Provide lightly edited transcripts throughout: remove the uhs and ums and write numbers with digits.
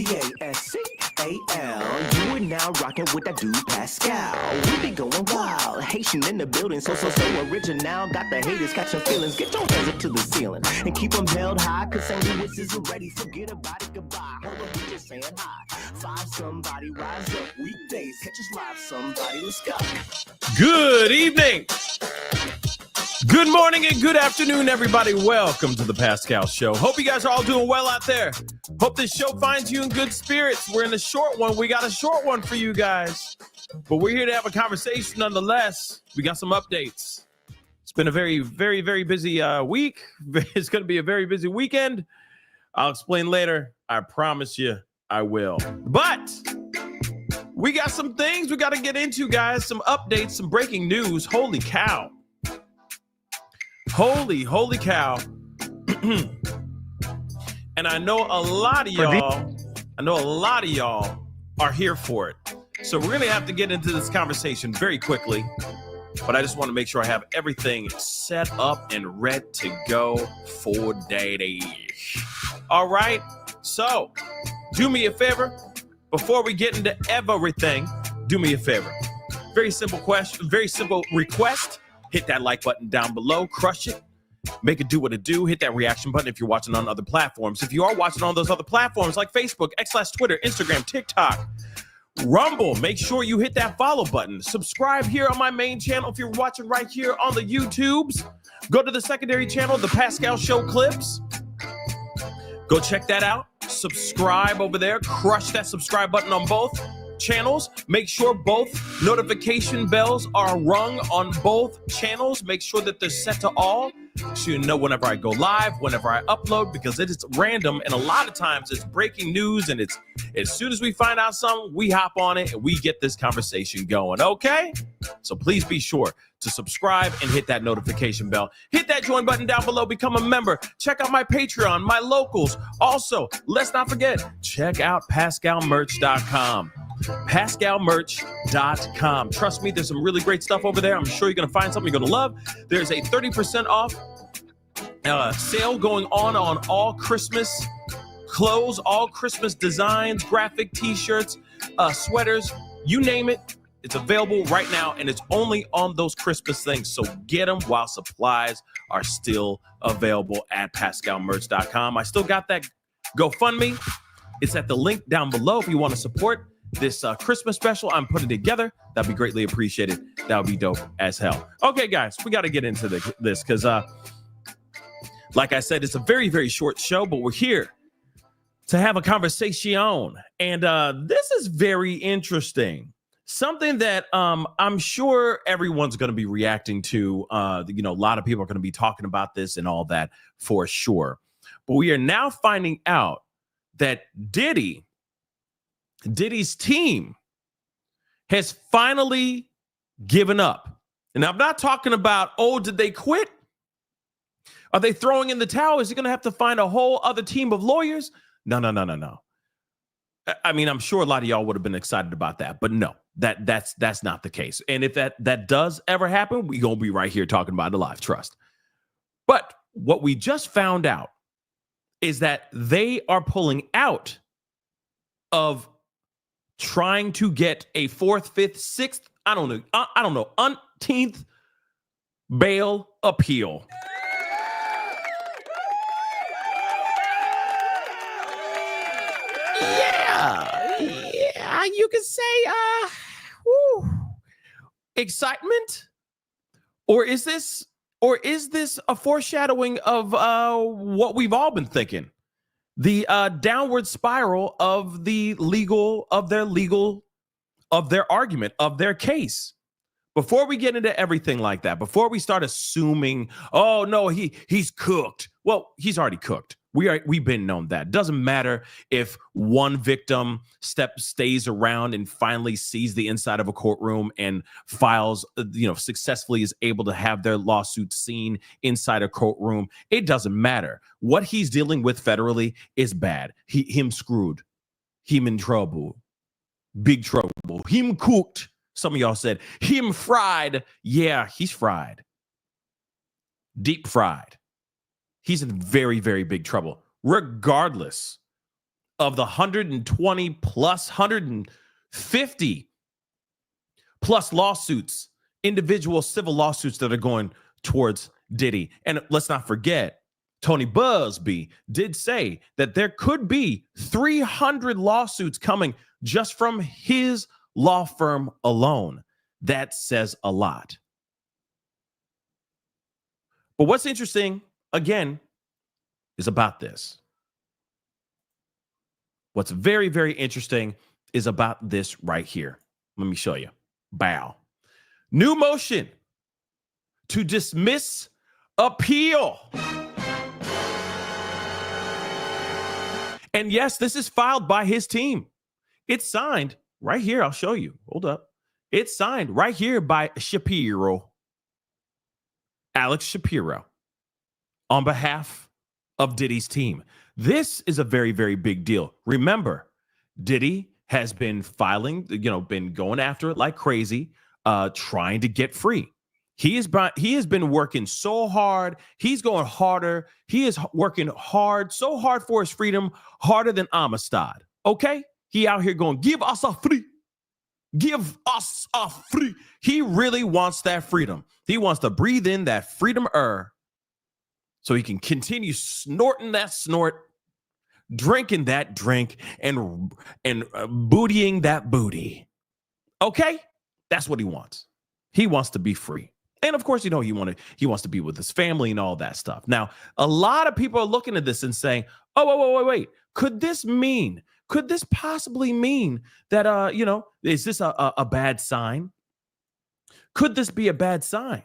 Pascal. You are now rocking with that dude Pascal. We be going wild, Haitian in the building, so original. Got the haters catching feelings. Get your hands up to the ceiling and keep them held high. Cause St. Louis isn't ready. Forget about it, goodbye. Hold up, we just saying hi. Five somebody, rise up. Weekdays, catch us live. Somebody, let's go. Good evening. Good morning and good afternoon, everybody. Welcome to the Pascal Show. Hope you guys are all doing well out there. Hope this show finds you in good spirits. We're in a short one. We got a short one for you guys, but we're here to have a conversation nonetheless. We got some updates. It's been a very, very, very busy week. It's going to be a very busy weekend. I'll explain later. I promise you I will. But we got some things we got to get into, guys. Some updates, some breaking news. Holy cow. Holy cow. And I know a lot of y'all are here for it. So we're going to have to get into this conversation very quickly. But I just want to make sure I have everything set up and ready to go for Diddy. All right. So do me a favor. Before we get into everything, do me a favor. Very simple question, very simple request. Hit that like button down below, crush it, make it do what it do. Hit that reaction button if you're watching on other platforms. If you are watching on those other platforms like Facebook, X/Twitter, Instagram, TikTok, Rumble, make sure you hit that follow button. Subscribe here on my main channel if you're watching right here on the YouTubes. Go to the secondary channel, The Pascal Show Clips. Go check that out. Subscribe over there. Crush that subscribe button on both channels. Make sure both notification bells are rung on both channels. Make sure that they're set to all so you know whenever I go live, whenever I upload, because it is random and a lot of times it's breaking news, and it's as soon as we find out something, we hop on it and we get this conversation going. Okay, so please be sure to subscribe and hit that notification bell. Hit that join button down below. Become a member. Check out my Patreon, my locals. Also, let's not forget, check out pascalmerch.com. pascalmerch.com. Trust me, there's some really great stuff over there. I'm sure you're going to find something you're going to love. There's a 30% off sale going on all Christmas clothes, all Christmas designs, graphic t-shirts, sweaters, you name it. It's available right now, and it's only on those Christmas things. So get them while supplies are still available at pascalmerch.com. I still got that GoFundMe. It's at the link down below if you want to support this Christmas special I'm putting together. That'd be greatly appreciated. That would be dope as hell. Okay, guys, we got to get into this because, like I said, it's a very, very short show, but we're here to have a conversation. And this is very interesting. Something that I'm sure everyone's going to be reacting to. A lot of people are going to be talking about this and all that for sure. But we are now finding out that Diddy's team has finally given up. And I'm not talking about, did they quit? Are they throwing in the towel? Is he going to have to find a whole other team of lawyers? No. I mean, I'm sure a lot of y'all would have been excited about that, but no, that's not the case. And if that does ever happen, we're going to be right here talking about it live, trust. But what we just found out is that they are pulling out of trying to get a 4th, 5th, 6th, I don't know, umpteenth bail appeal. Yeah, you could say, excitement, or is this a foreshadowing of what we've all been thinking? The downward spiral of their argument, of their case. Before we get into everything like that, before we start assuming, oh no, he's cooked. Well, he's already cooked. We've been known that. Doesn't matter if one victim stays around and finally sees the inside of a courtroom and files, successfully is able to have their lawsuit seen inside a courtroom. It doesn't matter. What he's dealing with federally is bad. Him screwed. Him in trouble. Big trouble. Him cooked. Some of y'all said him fried. Yeah, he's fried. Deep fried. He's in very, very big trouble, regardless of the 120 plus 150 plus lawsuits, individual civil lawsuits that are going towards Diddy. And let's not forget, Tony Busby did say that there could be 300 lawsuits coming just from his law firm alone. That says a lot. But what's interesting, again, is about this. What's very, very interesting is about this right here. Let me show you. Bow. New motion to dismiss appeal. And yes, this is filed by his team. It's signed right here. I'll show you. Hold up. It's signed right here by Shapiro. Alex Shapiro on behalf of Diddy's team. This is a very, very big deal. Remember, Diddy has been filing, been going after it like crazy, trying to get free. He has been working so hard. He's going harder. He is working hard, so hard for his freedom, harder than Amistad. Okay? He out here going, give us a free. Give us a free. He really wants that freedom. He wants to breathe in that freedom air so he can continue snorting that snort, drinking that drink, and bootying that booty. Okay? That's what he wants. He wants to be free. And of course, he wants to be with his family and all that stuff. Now, a lot of people are looking at this and saying, oh, wait. Could this possibly mean that, is this a bad sign? Could this be a bad sign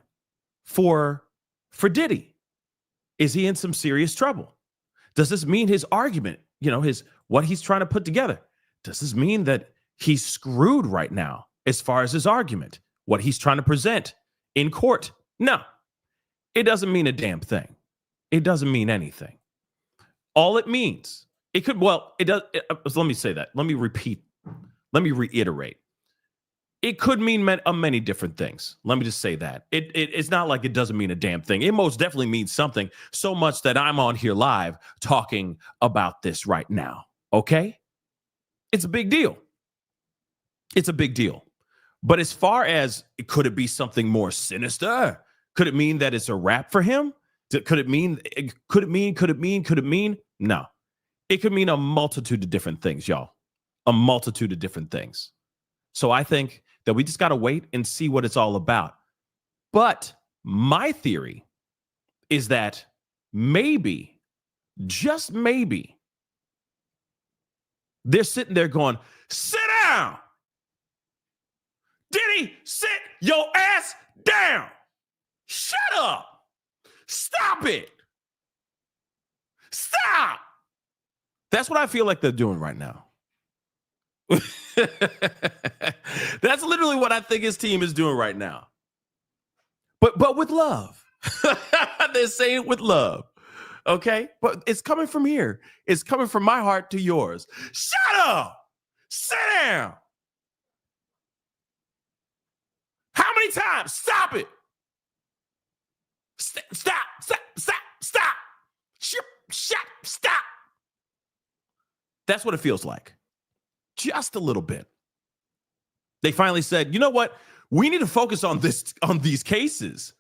for Diddy? Is he in some serious trouble? Does this mean his argument, what he's trying to put together? Does this mean that he's screwed right now as far as his argument, what he's trying to present in court? No, it doesn't mean a damn thing. It doesn't mean anything. All it means, it does. Let me say that. Let me reiterate. It could mean many different things. Let me just say that. It's not like it doesn't mean a damn thing. It most definitely means something, so much that I'm on here live talking about this right now. Okay? It's a big deal. It's a big deal. But as far as, could it be something more sinister? Could it mean that it's a wrap for him? Could it mean? No. It could mean a multitude of different things, y'all. A multitude of different things. So I think that we just got to wait and see what it's all about. But my theory is that maybe, just maybe, they're sitting there going, sit down. Diddy, sit your ass down. Shut up. Stop it. Stop. That's what I feel like they're doing right now. That's literally what I think his team is doing right now. But with love. They're saying it with love. Okay? But it's coming from here. It's coming from my heart to yours. Shut up. Sit down. How many times? Stop it. Stop. Stop. That's what it feels like. Just a little bit. They finally said, you know what? We need to focus on these cases.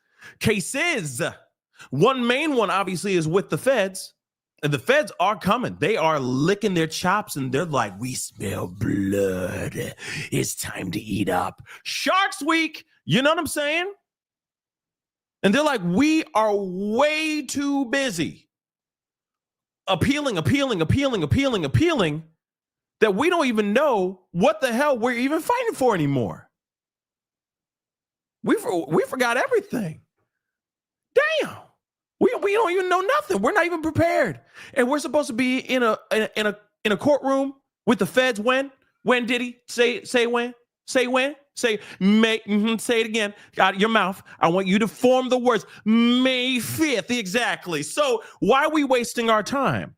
One main one, obviously, is with the feds. And the feds are coming. They are licking their chops and they're like, we smell blood. It's time to eat up. Sharks Week. You know what I'm saying? And they're like, we are way too busy appealing, that we don't even know what the hell we're even fighting for anymore. We forgot everything. Damn. We don't even know nothing. We're not even prepared. And we're supposed to be in a courtroom with the feds when Diddy? Say when? Say when? Say it again out of your mouth. I want you to form the words. May 5th, exactly. So why are we wasting our time?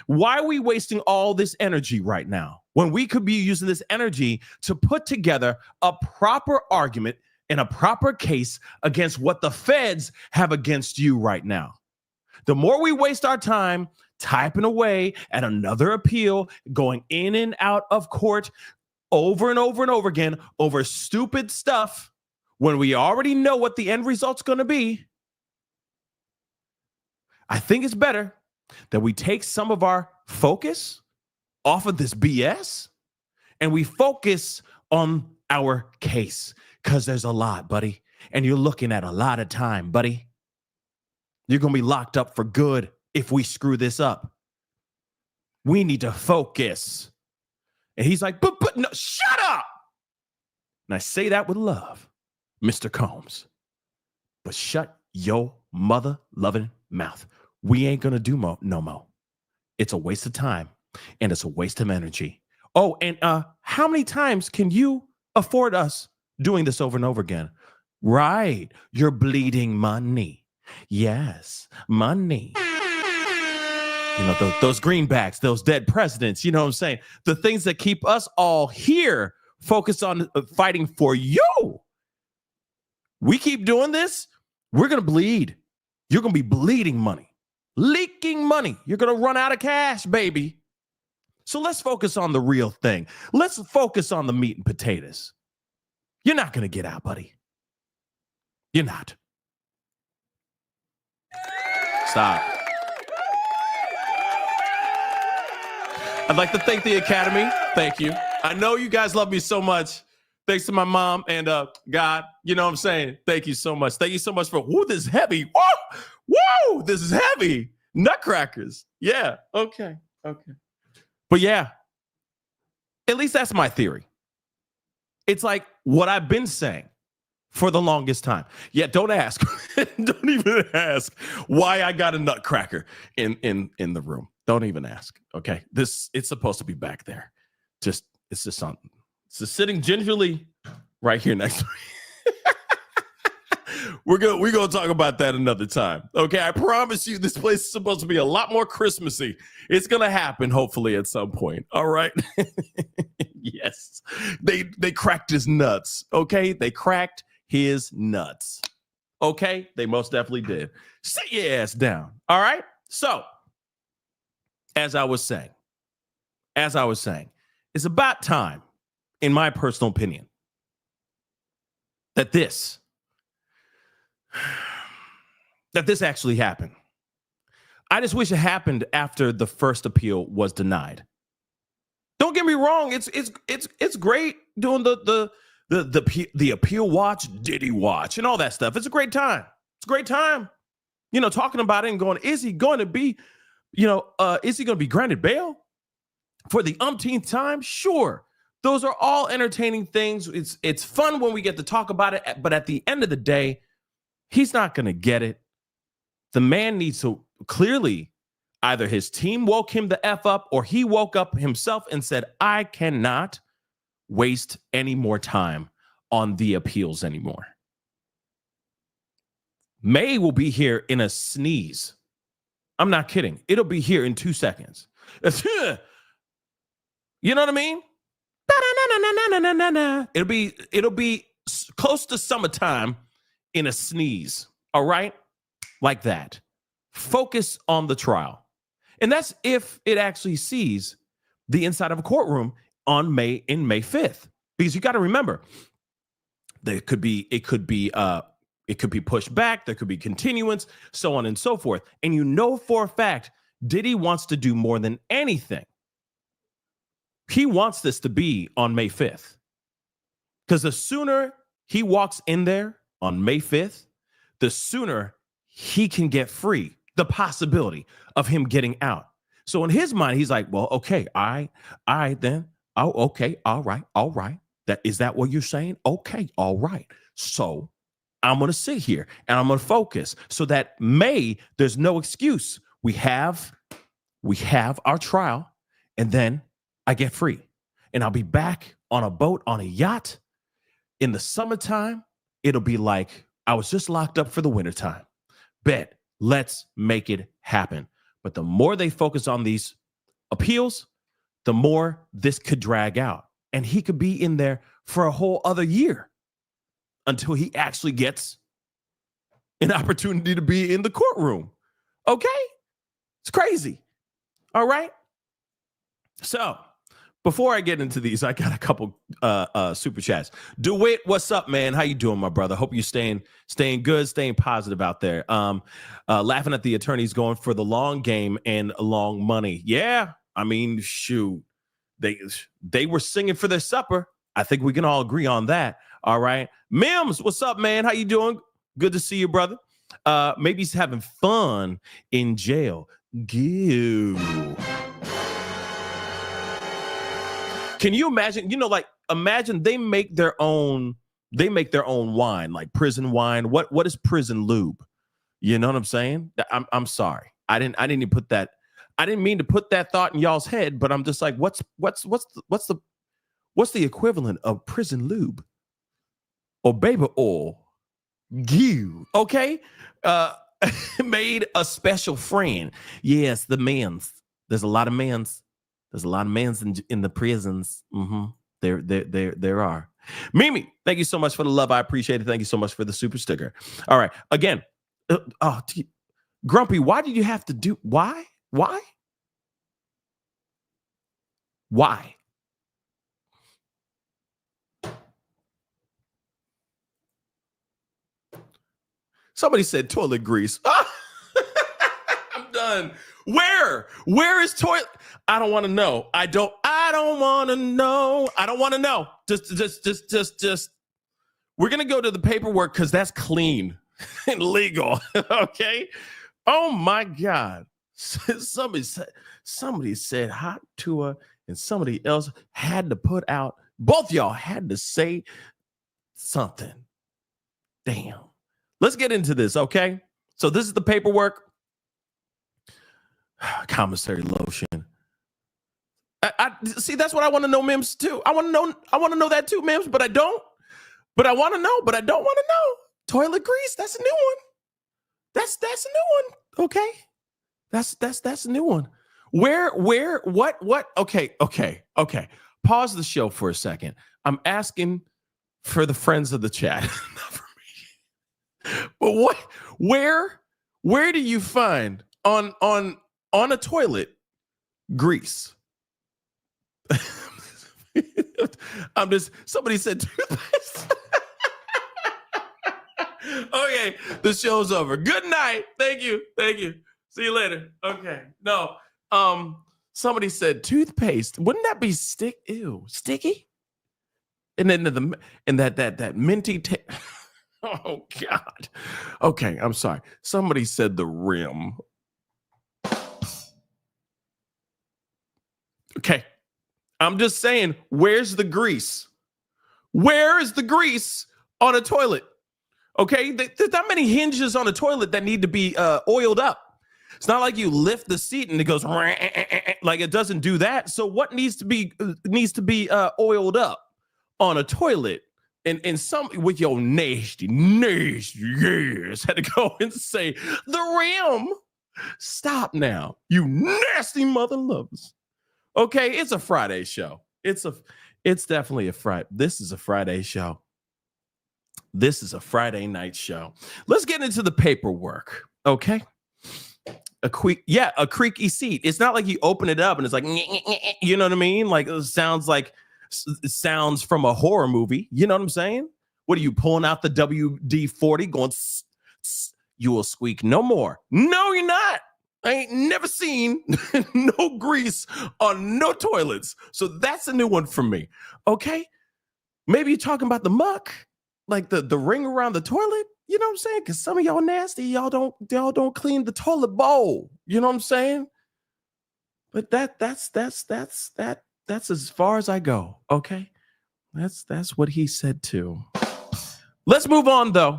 Why are we wasting all this energy right now when we could be using this energy to put together a proper argument and a proper case against what the feds have against you right now? The more we waste our time typing away at another appeal, going in and out of court over and over and over again over stupid stuff when we already know what the end result's going to be. I think it's better that we take some of our focus off of this BS and we focus on our case, because there's a lot, buddy. And you're looking at a lot of time, buddy. You're going to be locked up for good if we screw this up. We need to focus. And he's like, but no, shut up. And I say that with love, Mr. Combs. But shut your mother-loving mouth. We ain't going to do no more. It's a waste of time, and it's a waste of energy. Oh, and how many times can you afford us doing this over and over again? Right. You're bleeding money. Yes, money. You know, those greenbacks, those dead presidents, you know what I'm saying? The things that keep us all here focused on fighting for you. We keep doing this, we're going to bleed. You're going to be bleeding money, leaking money. You're going to run out of cash, baby. So let's focus on the real thing. Let's focus on the meat and potatoes. You're not going to get out, buddy. You're not. Stop. I'd like to thank the Academy. Thank you. I know you guys love me so much. Thanks to my mom and God. You know what I'm saying? Thank you so much. Thank you so much for, whoo, this is heavy. Whoa, whoa, this is heavy. Nutcrackers. Yeah, okay. But yeah, at least that's my theory. It's like what I've been saying for the longest time. Yeah, don't ask. Don't even ask why I got a nutcracker in the room. Don't even ask. Okay, it's supposed to be back there. It's just something. It's just sitting gingerly right here next to me. We're gonna talk about that another time. Okay, I promise you, this place is supposed to be a lot more Christmassy. It's gonna happen, hopefully, at some point. All right. Yes, they cracked his nuts. Okay, they cracked his nuts. Okay, they most definitely did. Sit your ass down. All right. So, as I was saying, it's about time, in my personal opinion, that this actually happened. I just wish it happened after the first appeal was denied. Don't get me wrong, it's great doing the appeal watch, Diddy watch, and all that stuff. It's a great time. It's a great time. You know, talking about it and going, is he going to be granted bail for the umpteenth time? Sure. Those are all entertaining things. It's fun when we get to talk about it, but at the end of the day, he's not going to get it. The man needs to clearly, either his team woke him the F up or he woke up himself and said, I cannot waste any more time on the appeals anymore. May will be here in a sneeze. I'm not kidding. It'll be here in 2 seconds. You know what I mean? It'll be close to summertime in a sneeze. All right? Like that. Focus on the trial. And that's if it actually sees the inside of a courtroom on May 5th. Because you got to remember, it could be pushed back, there could be continuance, so on and so forth. And you know for a fact, Diddy wants to do more than anything. He wants this to be on May 5th. Because the sooner he walks in there on May 5th, the sooner he can get free. The possibility of him getting out. So in his mind, he's like, well, okay, then. Oh, okay, all right. Is that what you're saying? Okay, all right. So I'm going to sit here and I'm going to focus so that May, there's no excuse. We have our trial, and then I get free. And I'll be back on a boat, on a yacht in the summertime. It'll be like I was just locked up for the wintertime. Bet. Let's make it happen. But the more they focus on these appeals, the more this could drag out. And he could be in there for a whole other year until he actually gets an opportunity to be in the courtroom. Okay? It's crazy. All right. So before I get into these, I got a couple super chats. DeWitt, what's up, man? How you doing, my brother? Hope you're staying good, staying positive out there. Laughing at the attorneys going for the long game and long money. Yeah, I mean, shoot, they were singing for their supper. I think we can all agree on that. All right, Mims, what's up, man? How you doing? Good to see you, brother. Maybe he's having fun in jail. Goo. Can you imagine? Imagine they make their own wine, like prison wine. What is prison lube? You know what I'm saying? I'm sorry. I didn't even put that. I didn't mean to put that thought in y'all's head, but I'm just like, what's the equivalent of prison lube or baby oil? You okay? Made a special friend. Yes, the men's. There's a lot of men's. There's a lot of men's in the prisons. Mm-hmm. There are. Mimi, thank you so much for the love. I appreciate it. Thank you so much for the super sticker. All right. Again, Grumpy, why did you have to do? Why? Somebody said toilet grease. I'm done. Where is toilet? I don't want to know. I don't want to know. I don't want to know. Just. We're going to go to the paperwork because that's clean and legal. Okay. Oh my God. Somebody said hot tour and somebody else had to put out. Both y'all had to say something. Damn. Let's get into this. Okay. So this is the paperwork. Commissary lotion. I see. That's what I want to know, Mims, too. I want to know that too, Mims, but I don't. But I want to know, but I don't want to know. Toilet grease. That's a new one. That's a new one. Okay. That's a new one. What? Okay. Pause the show for a second. I'm asking for the friends of the chat. Not for me. But where do you find on a toilet grease? Somebody said toothpaste. Okay, the show's over. Good night. Thank you. See you later. Okay. No. Somebody said toothpaste. Wouldn't that be sticky? And then that minty oh God. Okay, I'm sorry. Somebody said the rim. Okay. I'm just saying, where's the grease? Where is the grease on a toilet? Okay, there's not many hinges on a toilet that need to be oiled up. It's not like you lift the seat and it goes like it doesn't do that. So what needs to be oiled up on a toilet? And some with your nasty yes had to go and say the rim. Stop now, you nasty mother lovers. Okay, it's a Friday show. It's definitely a Friday. This is a Friday show. This is a Friday night show. Let's get into the paperwork. Okay. A creaky seat. It's not like you open it up and it's like, you know what I mean? Like it sounds from a horror movie. You know what I'm saying? What are you pulling out the WD-40 going, you will squeak no more. No, you're not. I ain't never seen no grease on no toilets. So that's a new one for me. Okay. Maybe you're talking about the muck, like the ring around the toilet. You know what I'm saying? Because some of y'all nasty. Y'all don't clean the toilet bowl. You know what I'm saying? But that's as far as I go. Okay. That's what he said too. Let's move on though.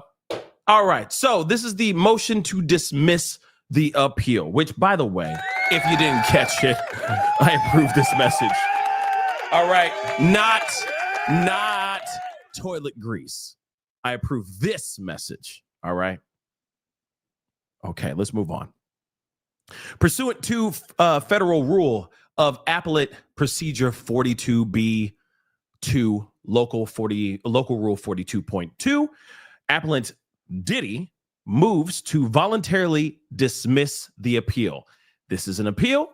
All right. So this is the motion to dismiss the appeal, which, by the way, if you didn't catch it, I approve this message. All right, not toilet grease. I approve this message. All right. Okay, let's move on. Pursuant to federal rule of appellate procedure 42B2, local rule 42.2, appellant Diddy moves to voluntarily dismiss the appeal. This is an appeal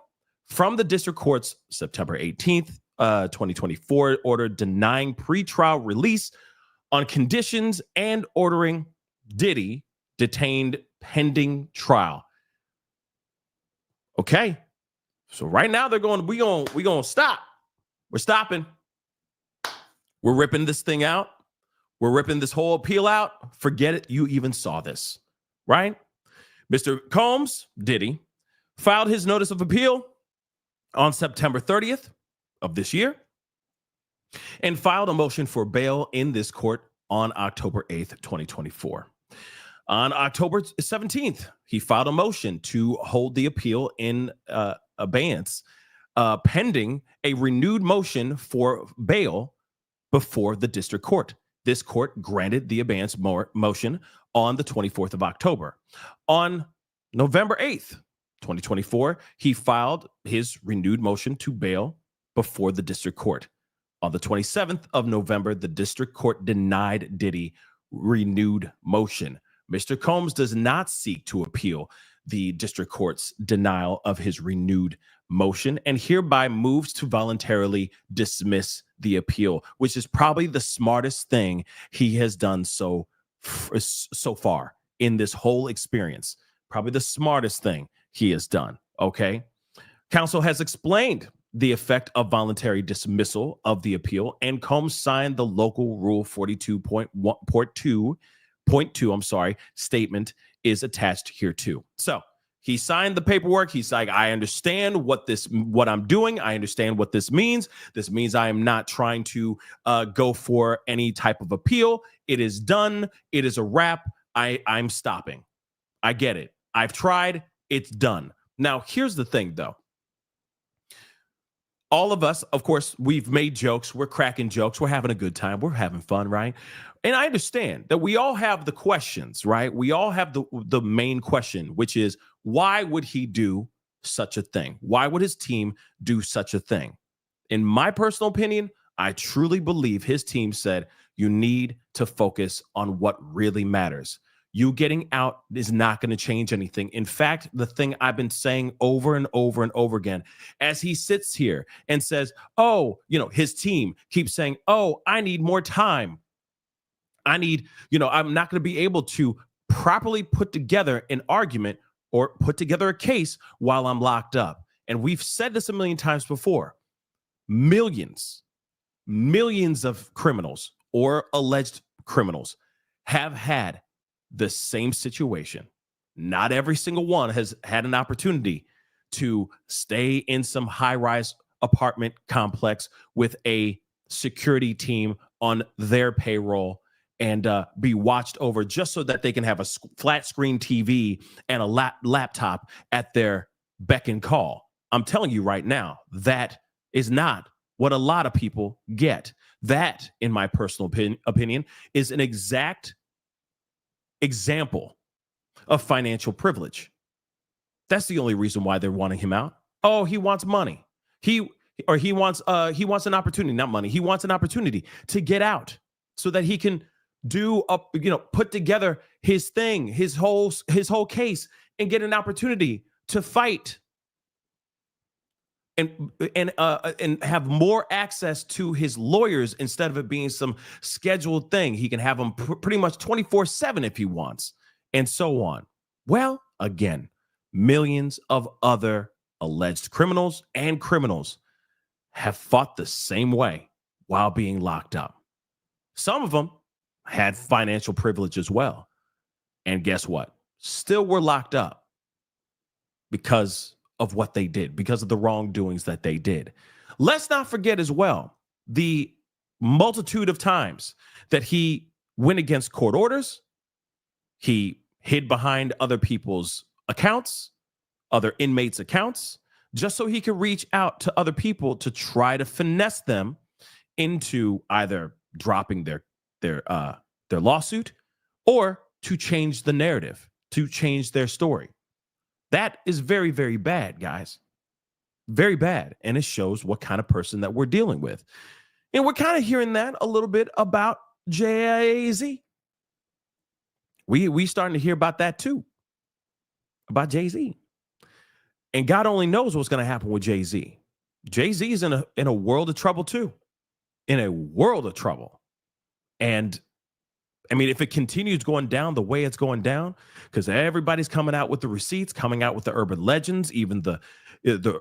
from the district court's September 18th, 2024 order denying pretrial release on conditions and ordering Diddy detained pending trial. Okay. So right now they're going, we going to stop. We're stopping. We're ripping this thing out. We're ripping this whole appeal out. Forget it. You even saw this, right? Mr. Combs, Diddy, filed his notice of appeal on September 30th of this year and filed a motion for bail in this court on October 8th, 2024. On October 17th, he filed a motion to hold the appeal in abeyance pending a renewed motion for bail before the district court. This court granted the abeyance motion on the 24th of October. On November 8th, 2024, he filed his renewed motion to bail before the district court. On the 27th of November, the district court denied Diddy renewed motion. Mr. Combs does not seek to appeal the district court's denial of his renewed motion and hereby moves to voluntarily dismiss the appeal, which is probably the smartest thing he has done so far in this whole experience. Probably the smartest thing he has done. Okay. Counsel has explained the effect of voluntary dismissal of the appeal, and Combs signed the local rule 42.2 statement is attached here too. So he signed the paperwork. He's like, I understand what I'm doing. I understand what this means. This means I am not trying to go for any type of appeal. It is done. It is a wrap. I'm stopping. I get it. I've tried. It's done. Now, here's the thing, though. All of us, of course, we've made jokes. We're cracking jokes. We're having a good time. We're having fun, right? And I understand that we all have the questions, right? We all have the main question, which is, why would he do such a thing? Why would his team do such a thing? In my personal opinion, I truly believe his team said, you need to focus on what really matters. You getting out is not going to change anything. In fact, the thing I've been saying over and over and over again, as he sits here and says, his team keeps saying, I need more time. I'm not going to be able to properly put together an argument or put together a case while I'm locked up. And we've said this a million times before. Millions of criminals or alleged criminals have had the same situation. Not every single one has had an opportunity to stay in some high-rise apartment complex with a security team on their payroll and be watched over just so that they can have a flat screen TV and a laptop at their beck and call. I'm telling you right now, that is not what a lot of people get. That, in my personal opinion, is an exact example of financial privilege. That's the only reason why they're wanting him out. Oh, he wants money. He wants an opportunity, not money. He wants an opportunity to get out so that he can put together his thing, his whole case, and get an opportunity to fight and have more access to his lawyers instead of it being some scheduled thing. He can have them pretty much 24/7 if he wants, and so on. Well, again, millions of other alleged criminals and criminals have fought the same way while being locked up. Some of them had financial privilege as well. And guess what? Still were locked up because of what they did, because of the wrongdoings that they did. Let's not forget as well the multitude of times that he went against court orders. He hid behind other people's accounts, other inmates' accounts, just so he could reach out to other people to try to finesse them into either dropping their lawsuit or to change the narrative, to change their story. That is very, very bad, guys. Very bad. And it shows what kind of person that we're dealing with. And we're kind of hearing that a little bit about Jay-Z. We starting to hear about that too, about Jay-Z. And God only knows what's going to happen with Jay-Z. Jay-Z is in a world of trouble too. In a world of trouble. And I mean, if it continues going down the way it's going down, because everybody's coming out with the receipts, coming out with the urban legends, even the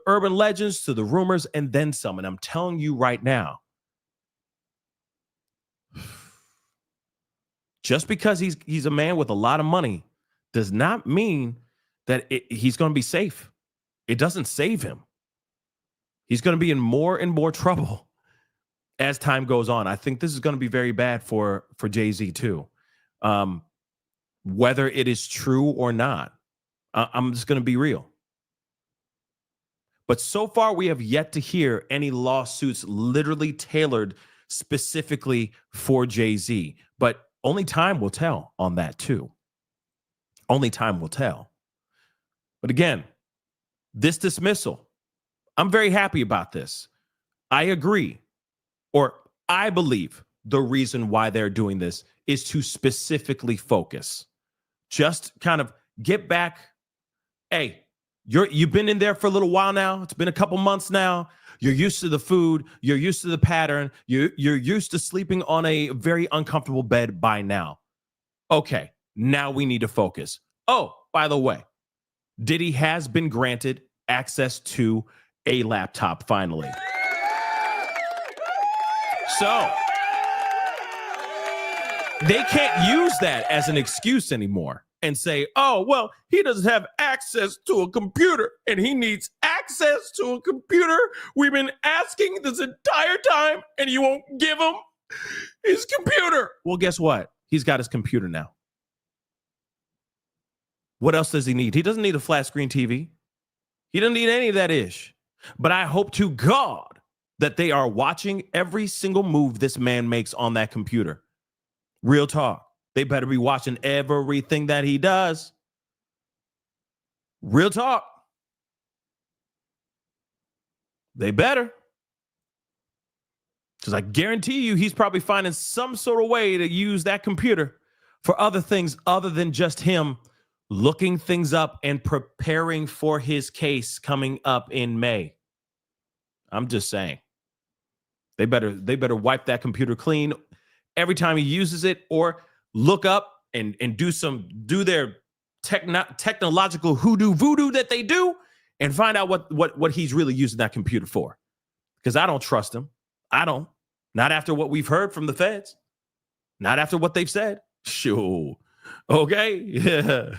urban legends to the rumors, and then some. And I'm telling you right now, just because he's a man with a lot of money does not mean that he's going to be safe. It doesn't save him. He's going to be in more and more trouble as time goes on. I think this is going to be very bad for Jay-Z too. Whether it is true or not, I'm just going to be real. But so far, we have yet to hear any lawsuits literally tailored specifically for Jay-Z. But only time will tell on that too. Only time will tell. But again, this dismissal, I'm very happy about this. I agree, or I believe the reason why they're doing this is to specifically focus. Just kind of get back. Hey, you've been in there for a little while now. It's been a couple months now. You're used to the food. You're used to the pattern. You're used to sleeping on a very uncomfortable bed by now. Okay, now we need to focus. Oh, by the way, Diddy has been granted access to a laptop finally. So they can't use that as an excuse anymore and say, oh, well, he doesn't have access to a computer and he needs access to a computer. We've been asking this entire time and you won't give him his computer. Well, guess what? He's got his computer now. What else does he need? He doesn't need a flat screen TV. He doesn't need any of that ish. But I hope to God that they are watching every single move this man makes on that computer. Real talk. They better be watching everything that he does. Real talk. They better. Because I guarantee you he's probably finding some sort of way to use that computer for other things other than just him looking things up and preparing for his case coming up in May. I'm just saying. They better wipe that computer clean every time he uses it, or look up and do their technological hoodoo voodoo that they do and find out what he's really using that computer for. Because I don't trust him. I don't. Not after what we've heard from the feds. Not after what they've said. Sure. Okay. Yeah.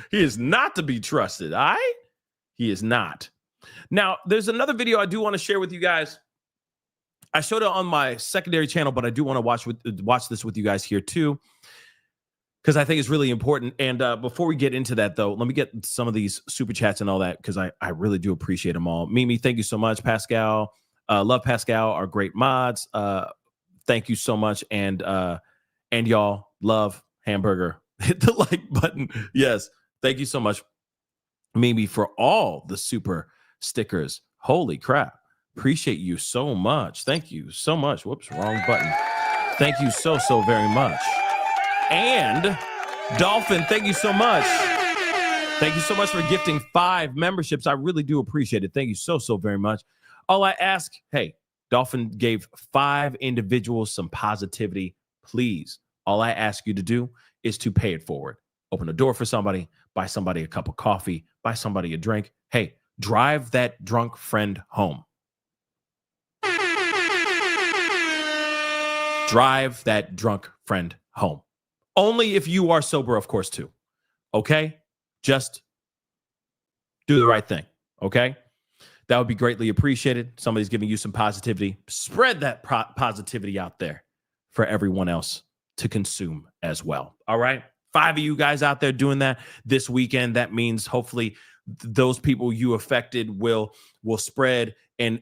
He is not to be trusted. All right? He is not. Now, there's another video I do want to share with you guys. I showed it on my secondary channel, but I do want to watch this with you guys here too, because I think it's really important. And before we get into that, though, let me get some of these super chats and all that, because I really do appreciate them all. Mimi, thank you so much. Pascal, love Pascal, our great mods. Thank you so much. And y'all, love Hamburger. Hit the like button. Yes, thank you so much, Mimi, for all the super stickers. Holy crap. Appreciate you so much. Thank you so much. Whoops, wrong button. Thank you so very much. And Dolphin, thank you so much. Thank you so much for gifting 5 memberships. I really do appreciate it. Thank you so very much. All I ask, hey, Dolphin gave 5 individuals some positivity. Please, all I ask you to do is to pay it forward. Open a door for somebody, buy somebody a cup of coffee, buy somebody a drink. Hey, drive that drunk friend home. Drive that drunk friend home. Only if you are sober, of course, too. Okay? Just do the right thing. Okay? That would be greatly appreciated. Somebody's giving you some positivity. Spread that positivity out there for everyone else to consume as well. All right? 5 of you guys out there doing that this weekend. That means hopefully those people you affected will spread and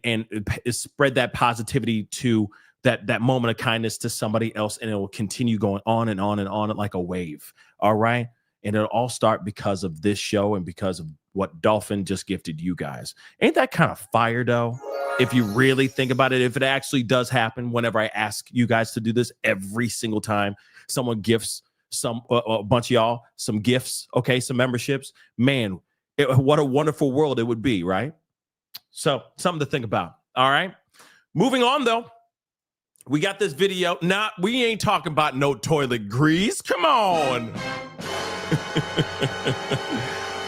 spread that positivity to that moment of kindness to somebody else, and it will continue going on and on and on like a wave. All right. And it'll all start because of this show and because of what Dolphin just gifted you guys. Ain't that kind of fire, though? If you really think about it, if it actually does happen, whenever I ask you guys to do this, every single time someone gifts a bunch of y'all some gifts, okay, some memberships, man, What a wonderful world it would be, right? So something to think about. All right. Moving on, though. We got this video. We ain't talking about no toilet grease. Come on.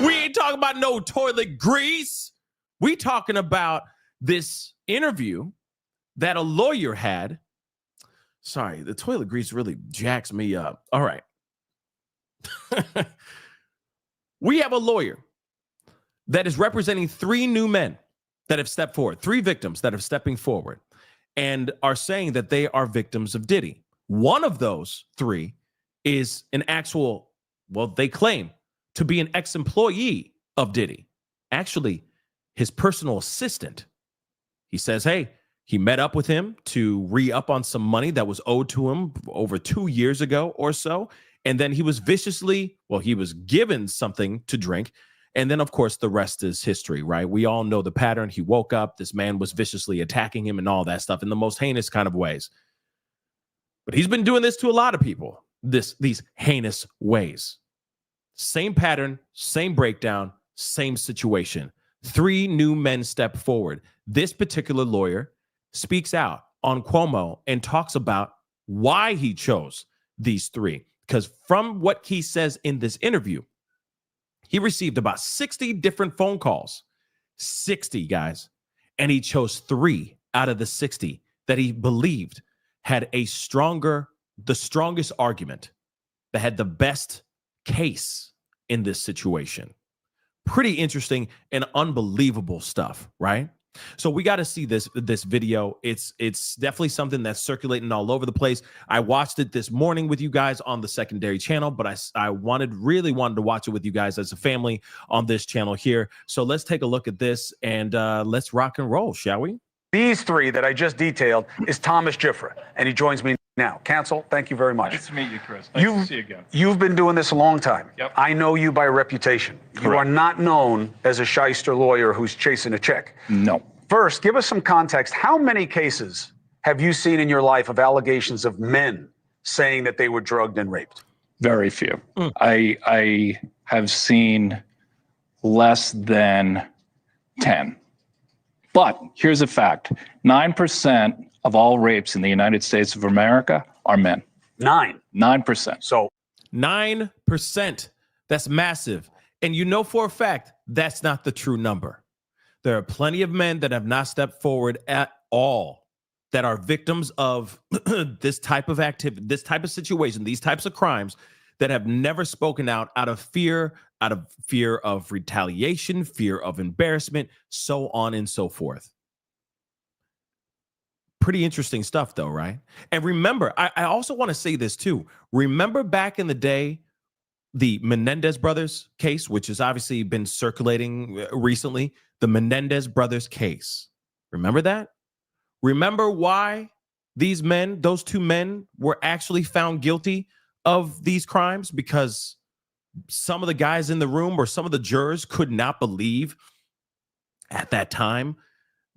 We ain't talking about no toilet grease. We talking about this interview that a lawyer had. Sorry, the toilet grease really jacks me up. All right. We have a lawyer that is representing 3 new men that have stepped forward, 3 victims that are stepping forward and are saying that they are victims of Diddy. One of those 3 is an actual, they claim to be an ex-employee of Diddy. Actually, his personal assistant. He says, hey, he met up with him to re-up on some money that was owed to him over 2 years ago or so. And then he was he was given something to drink. And then, of course, the rest is history, right? We all know the pattern. He woke up. This man was viciously attacking him and all that stuff in the most heinous kind of ways. But he's been doing this to a lot of people, these heinous ways. Same pattern, same breakdown, same situation. 3 new men step forward. This particular lawyer speaks out on Cuomo and talks about why he chose these 3. Because from what he says in this interview, he received about 60 different phone calls. 60, guys. And he chose 3 out of the 60 that he believed had the strongest argument, that had the best case in this situation. Pretty interesting and unbelievable stuff, right? So we got to see this video. It's definitely something that's circulating all over the place. I watched it this morning with you guys on the secondary channel, but I really wanted to watch it with you guys as a family on this channel here. So let's take a look at this and let's rock and roll, shall we? These 3 that I just detailed is Thomas Gifford, and he joins me now. Counsel, thank you very much. Nice to meet you, Chris. Nice to see you again. You've been doing this a long time. Yep. I know you by reputation. Correct. You are not known as a shyster lawyer who's chasing a check. No. First, give us some context. How many cases have you seen in your life of allegations of men saying that they were drugged and raped? Very few. I have seen less than 10. But here's a fact. 9% of all rapes in the United States of America are men. 9%. So 9%. That's massive. And you know for a fact, that's not the true number. There are plenty of men that have not stepped forward at all that are victims of this type of activity, this type of situation, these types of crimes that have never spoken out of fear of retaliation, fear of embarrassment, so on and so forth. Pretty interesting stuff though, right? And remember, I also want to say this too. Remember back in the day, the Menendez brothers case, which has obviously been circulating recently, the Menendez brothers case. Remember that? Remember why these men, those 2 men, were actually found guilty of these crimes? Because some of the guys in the room or some of the jurors could not believe at that time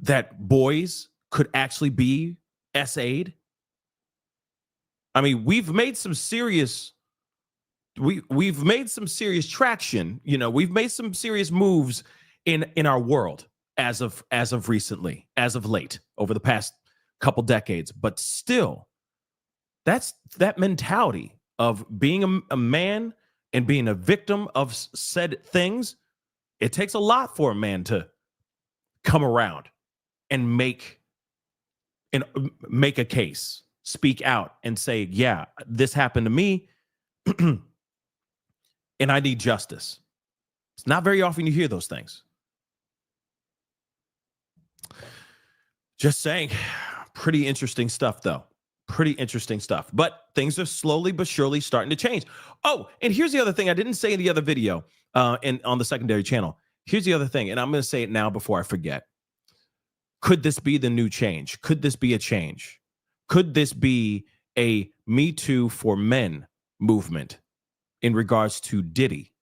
that boys could actually be SA'd. I mean, we've made some serious traction. You know, we've made some serious moves in our world as of recently, as of late, over the past couple decades. But still, that's that mentality of being a man and being a victim of said things. It takes a lot for a man to come around and make a case, speak out and say, yeah, this happened to me and I need justice. It's not very often you hear those things. Just saying, pretty interesting stuff, though. Pretty interesting stuff. But things are slowly but surely starting to change. Oh, and here's the other thing I didn't say in the other video and on the secondary channel. Here's the other thing, and I'm going to say it now before I forget. Could this be the new change? Could this be a change? Could this be a Me Too for Men movement in regards to Diddy?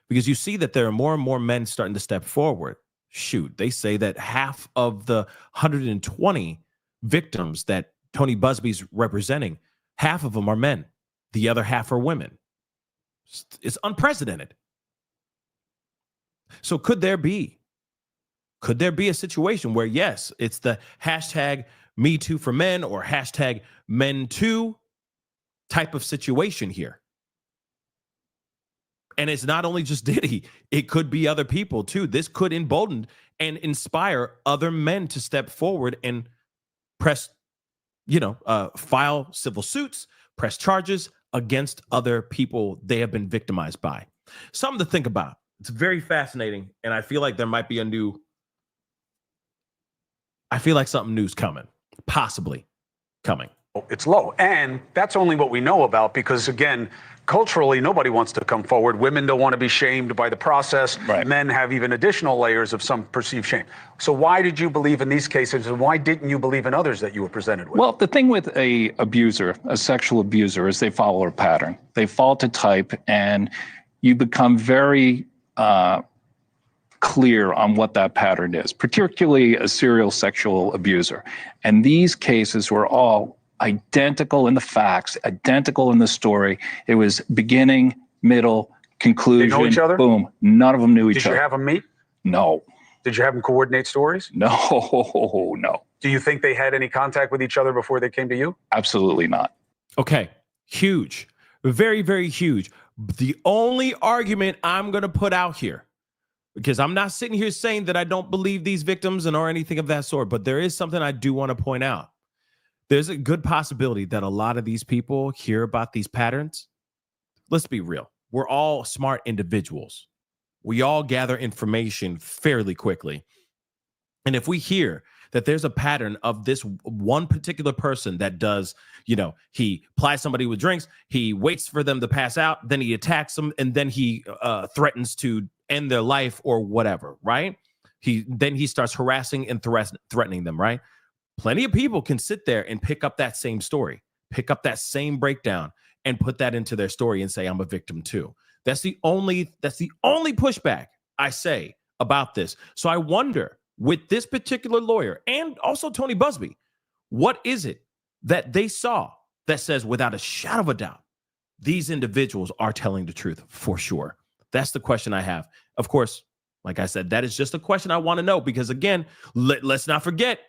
Because you see that there are more and more men starting to step forward. Shoot, they say that half of the 120 victims that Tony Busby's representing, half of them are men. The other half are women. It's unprecedented. So could there be a situation where, yes, it's the hashtag Me Too for men or hashtag Men Too type of situation here? And it's not only just Diddy, it could be other people too. This could embolden and inspire other men to step forward and press, file civil suits, press charges against other people they have been victimized by. Something to think about. It's very fascinating. And I feel like there might be something new's coming, possibly coming. It's low. And that's only what we know about because, again, culturally, nobody wants to come forward. Women don't want to be shamed by the process. Right. Men have even additional layers of some perceived shame. So why did you believe in these cases and why didn't you believe in others that you were presented with? Well, the thing with a sexual abuser, is they follow a pattern. They fall to type, and you become very clear on what that pattern is, particularly a serial sexual abuser. And these cases were all identical in the facts, identical in the story. It was beginning, middle, conclusion. They know each other? Boom. None of them knew each other. Did you have them meet? No. Did you have them coordinate stories? No. Do you think they had any contact with each other before they came to you? Absolutely not. Okay. Huge. Very, very huge. The only argument I'm going to put out here, because I'm not sitting here saying that I don't believe these victims or anything of that sort, but there is something I do want to point out. There's a good possibility that a lot of these people hear about these patterns. Let's be real. We're all smart individuals. We all gather information fairly quickly. And if we hear that there's a pattern of this one particular person that does, he plies somebody with drinks, he waits for them to pass out, then he attacks them, and then he threatens to end their life or whatever, right? Then he starts harassing and threatening them, right? Plenty of people can sit there and pick up that same story, pick up that same breakdown and put that into their story and say, I'm a victim too. That's the only pushback I say about this. So I wonder, with this particular lawyer and also Tony Busby, what is it that they saw that says without a shadow of a doubt, these individuals are telling the truth for sure? That's the question I have. Of course, like I said, that is just a question I want to know because, again, let's not forget,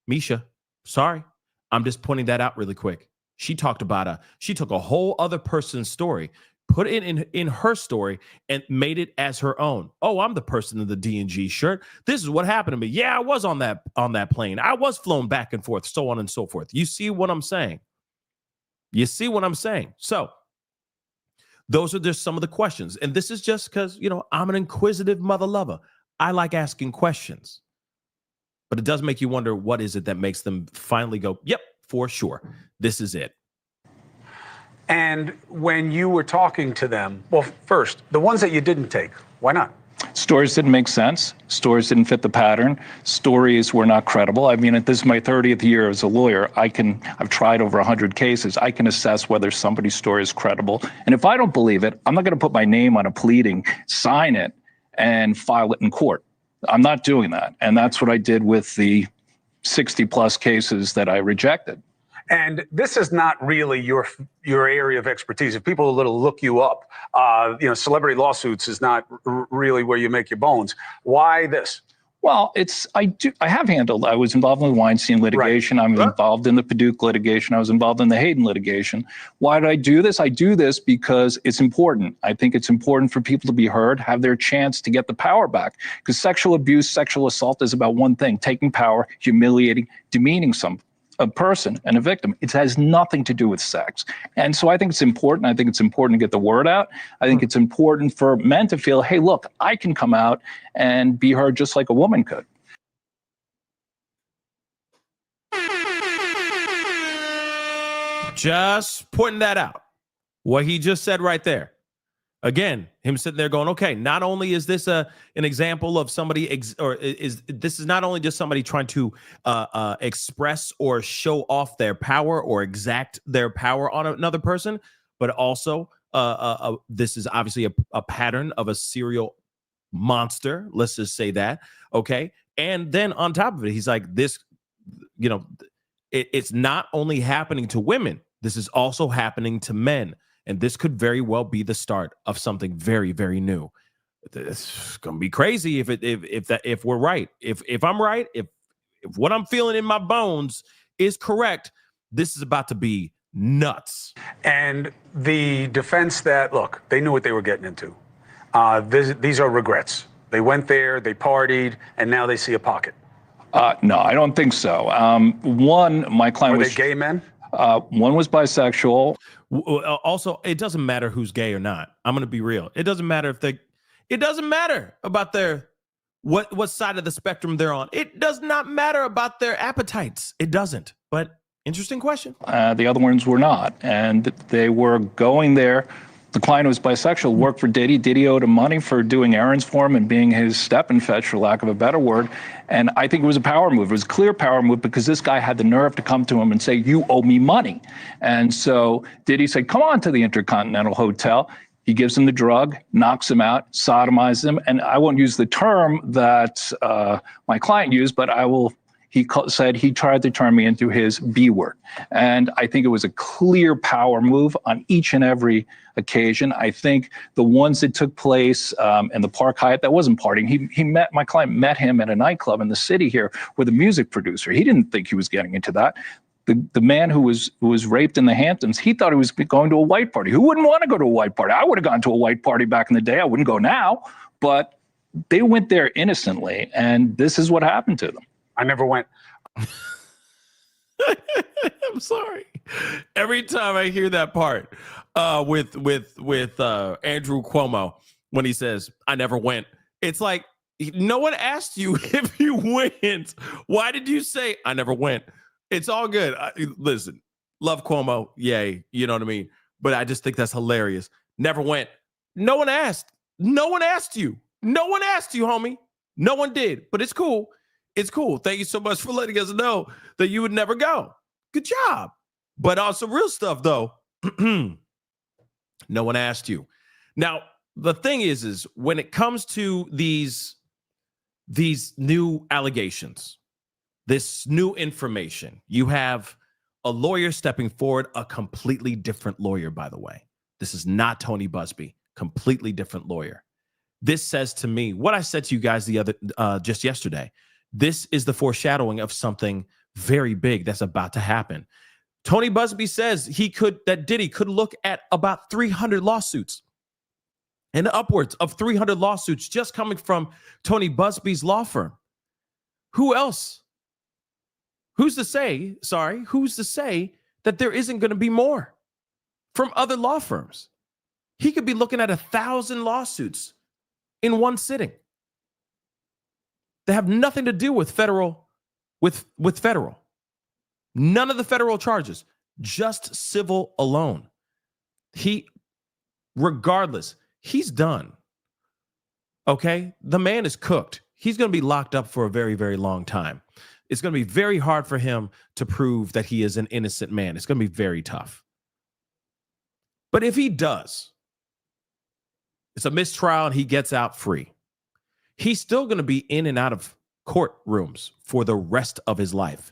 Misha, sorry, I'm just pointing that out really quick. She took a whole other person's story, put it in her story and made it as her own. Oh, I'm the person in the D&G shirt. This is what happened to me. Yeah, I was on that plane. I was flown back and forth, so on and so forth. You see what I'm saying? So those are just some of the questions. And this is just because, I'm an inquisitive mother lover. I like asking questions. But it does make you wonder, what is it that makes them finally go, yep, for sure, this is it. And when you were talking to them, well, first, the ones that you didn't take, why not? Stories didn't make sense. Stories didn't fit the pattern. Stories were not credible. I mean, this is my 30th year as a lawyer. I've tried over 100 cases. I can assess whether somebody's story is credible. And if I don't believe it, I'm not going to put my name on a pleading, sign it, and file it in court. I'm not doing that. And that's what I did with the 60 plus cases that I rejected. And this is not really your area of expertise. If people look you up, celebrity lawsuits is not really where you make your bones. Why this? Well, I was involved in the Weinstein litigation. Right. I'm involved in the Paducah litigation. I was involved in the Hayden litigation. Why did I do this? I do this because it's important. I think it's important for people to be heard, have their chance to get the power back. Because sexual abuse, sexual assault is about one thing: taking power, humiliating, demeaning a person and a victim. It has nothing to do with sex. And so I think it's important. I think it's important to get the word out. I think it's important for men to feel, hey, look, I can come out and be heard just like a woman could. Just pointing that out. What he just said right there. Again, him sitting there going, okay, not only is this an example of somebody, this is not only just somebody trying to express or show off their power or exact their power on another person, but also this is obviously a pattern of a serial monster. Let's just say that. Okay. And then on top of it, he's like, this, it's not only happening to women. This is also happening to men. And this could very well be the start of something very, very new. it's gonna be crazy if we're right. If I'm right, if what I'm feeling in my bones is correct, this is about to be nuts. And the defense that, look, they knew what they were getting into. These are regrets. They went there, they partied, and now they see a pocket. No, I don't think so. One, my client Were was they gay men? One was bisexual. Also, it doesn't matter who's gay or not. I'm going to be real. It doesn't matter it doesn't matter about their what side of the spectrum they're on. It does not matter about their appetites. It doesn't. But interesting question. The other ones were not, and they were going there. The client was bisexual, worked for Diddy. Diddy owed him money for doing errands for him and being his step and fetch, for lack of a better word. And I think it was a power move. It was a clear power move because this guy had the nerve to come to him and say, "You owe me money." And so Diddy said, "Come on to the Intercontinental Hotel." He gives him the drug, knocks him out, sodomizes him. And I won't use the term that my client used, but I will. He said he tried to turn me into his B word. And I think it was a clear power move on each and every occasion. I think the ones that took place in the Park Hyatt, that wasn't partying. My client met him at a nightclub in the city here with a music producer. He didn't think he was getting into that. The man who was raped in the Hamptons, he thought he was going to a white party. Who wouldn't want to go to a white party? I would have gone to a white party back in the day. I wouldn't go now. But they went there innocently, and this is what happened to them. I never went. I'm sorry. Every time I hear that part with Andrew Cuomo when he says, "I never went," it's like no one asked you if you went. Why did you say I never went? It's all good. Listen, love Cuomo, yay, you know what I mean? But I just think that's hilarious. Never went. No one asked. No one asked you. No one asked you, homie. No one did. But it's cool. It's cool. Thank you so much for letting us know that you would never go. Good job. But on some real stuff, though, no one asked you. Now, the thing is when it comes to these new allegations, this new information, you have a lawyer stepping forward, a completely different lawyer, by the way. This is not Tony Busby, completely different lawyer. This says to me what I said to you guys just yesterday. This is the foreshadowing of something very big that's about to happen. Tony Busby says that Diddy could look at about 300 lawsuits and upwards of 300 lawsuits just coming from Tony Busby's law firm. Who else? Who's to say that there isn't going to be more from other law firms? He could be looking at 1,000 lawsuits in one sitting. They have nothing to do with federal. None of the federal charges, just civil alone. Regardless, he's done. Okay? The man is cooked. He's going to be locked up for a very, very long time. It's going to be very hard for him to prove that he is an innocent man. It's going to be very tough. But if he does, it's a mistrial and he gets out free. He's still going to be in and out of courtrooms for the rest of his life.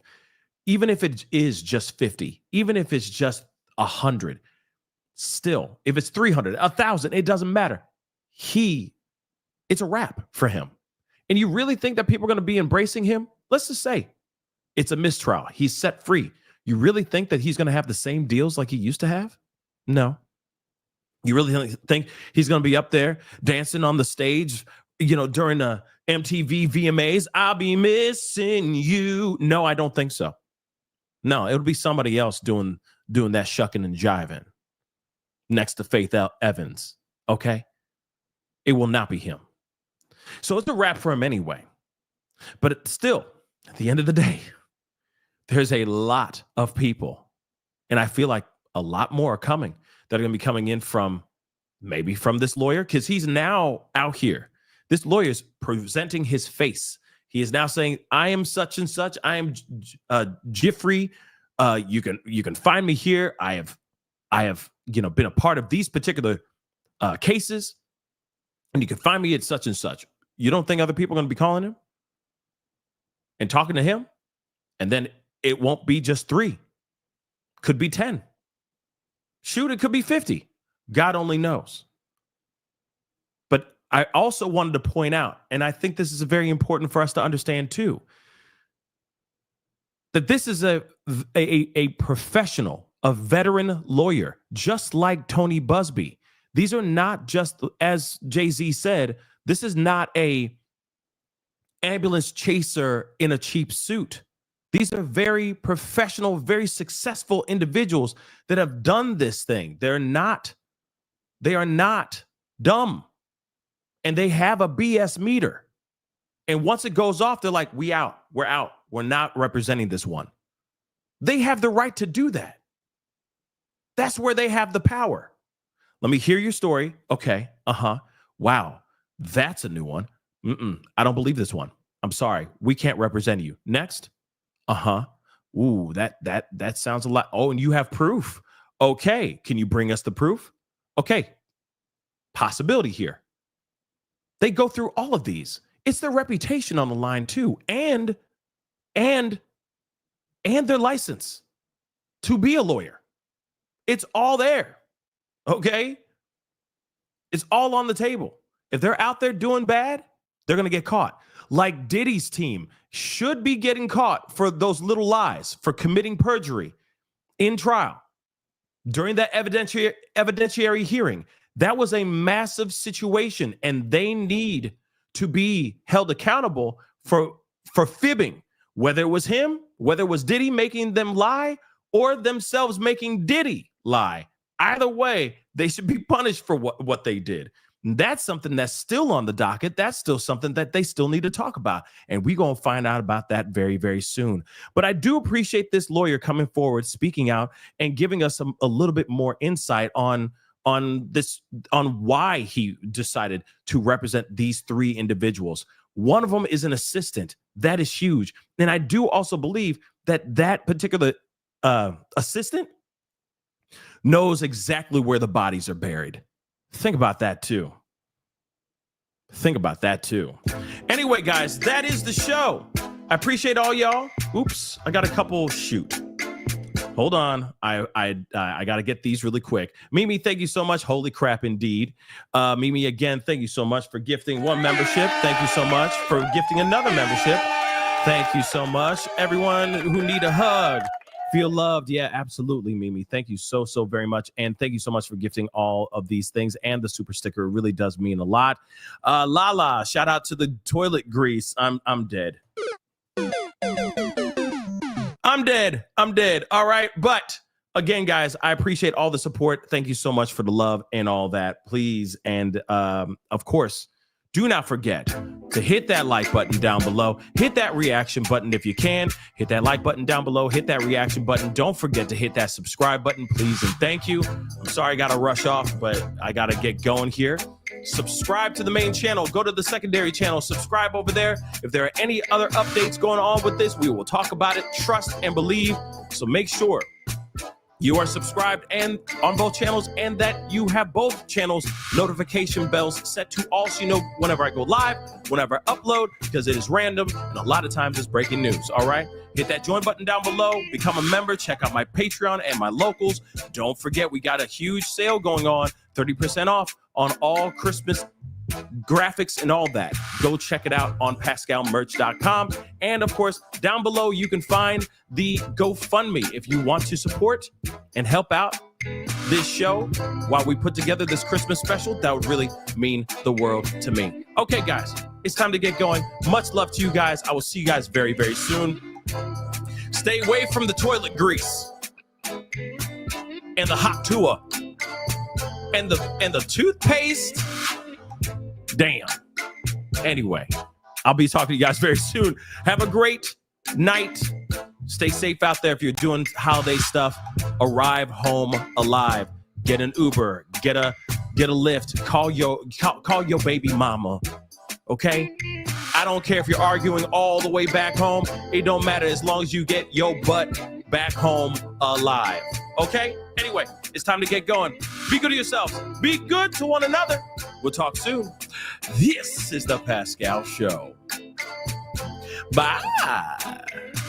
Even if it is just 50, even if it's just 100, still, if it's 300, 1,000, it doesn't matter. It's a wrap for him. And you really think that people are going to be embracing him? Let's just say it's a mistrial. He's set free. You really think that he's going to have the same deals like he used to have? No. You really think he's going to be up there dancing on the stage, during the MTV VMAs? I'll be missing you. No, I don't think so. No, it'll be somebody else doing that shucking and jiving next to Faith Evans. Okay? It will not be him. So it's a wrap for him anyway. But still, at the end of the day, there's a lot of people, and I feel like a lot more are coming, that are going to be coming in from this lawyer, because he's now out here. This lawyer is presenting his face. He is now saying, I am such and such. I am Jeffrey. You can find me here. I have been a part of these particular cases, and you can find me at such and such. You don't think other people are going to be calling him and talking to him? And then it won't be just 3. Could be 10. Shoot, it could be 50. God only knows. But I also wanted to point out, and I think this is very important for us to understand too, that this is a professional, a veteran lawyer, just like Tony Busby. These are not just, as Jay-Z said, this is not a ambulance chaser in a cheap suit. These are very professional, very successful individuals that have done this thing. They are not dumb. And they have a BS meter. And once it goes off, they're like, we're out. We're not representing this one. They have the right to do that. That's where they have the power. Let me hear your story. Okay. Wow. That's a new one. I don't believe this one. I'm sorry. We can't represent you. Next. Ooh, that sounds a lot. Oh, and you have proof. Okay. Can you bring us the proof? Okay. Possibility here. They go through all of these. It's their reputation on the line too. And their license to be a lawyer. It's all there. Okay? It's all on the table. If they're out there doing bad, they're going to get caught. Like Diddy's team should be getting caught for those little lies, for committing perjury in trial. During that evidentiary hearing, that was a massive situation, and they need to be held accountable for fibbing, whether it was him, whether it was Diddy making them lie, or themselves making Diddy lie. Either way, they should be punished for what they did. And that's something that's still on the docket. That's still something that they still need to talk about. And we're going to find out about that very, very soon. But I do appreciate this lawyer coming forward, speaking out, and giving us a little bit more insight on why he decided to represent these three individuals. One of them is an assistant. That is huge. And I do also believe that particular assistant knows exactly where the bodies are buried. Think about that too. Anyway, guys, that is the show. I appreciate all y'all. Oops, I got a couple. Shoot. Hold on. I got to get these really quick. Mimi, thank you so much. Holy crap, indeed. Mimi, again, thank you so much for gifting one membership. Thank you so much for gifting another membership. Thank you so much. Everyone who need a hug, feel loved. Yeah, absolutely, Mimi. Thank you so very much. And thank you so much for gifting all of these things and the super sticker. It really does mean a lot. Lala, shout out to the toilet grease. I'm dead. I'm dead. All right. But again, guys, I appreciate all the support. Thank you so much for the love and all that. Please. And of course, do not forget to hit that like button down below. Hit that reaction button if you can. Hit that like button down below. Hit that reaction button. Don't forget to hit that subscribe button, please. And thank you. I'm sorry I got to rush off, but I got to get going here. Subscribe to the main channel. Go to the secondary channel. Subscribe over there. If there are any other updates going on with this, we will talk about it. Trust and believe. So make sure you are subscribed and on both channels, and that you have both channels notification bells set to all, so you know whenever I go live, whenever I upload, because it is random and a lot of times it's breaking news. All right, hit that join button down below, become a member, check out my Patreon and my locals. Don't forget, we got a huge sale going on, 30% off on all Christmas graphics and all that. Go check it out on pascalmerch.com. And of course, down below, you can find the GoFundMe if you want to support and help out this show while we put together this Christmas special. That would really mean the world to me. Okay, guys, it's time to get going. Much love to you guys. I will see you guys very, very soon. Stay away from the toilet grease and the hot tua and the toothpaste. Damn. Anyway, I'll be talking to you guys very soon. Have a great night. Stay safe out there if you're doing holiday stuff. Arrive home alive. Get an Uber. Get a Lyft. Call your baby mama. Okay? I don't care if you're arguing all the way back home. It don't matter as long as you get your butt back home alive. Okay? Anyway, it's time to get going. Be good to yourselves. Be good to one another. We'll talk soon. This is the Pascal Show. Bye.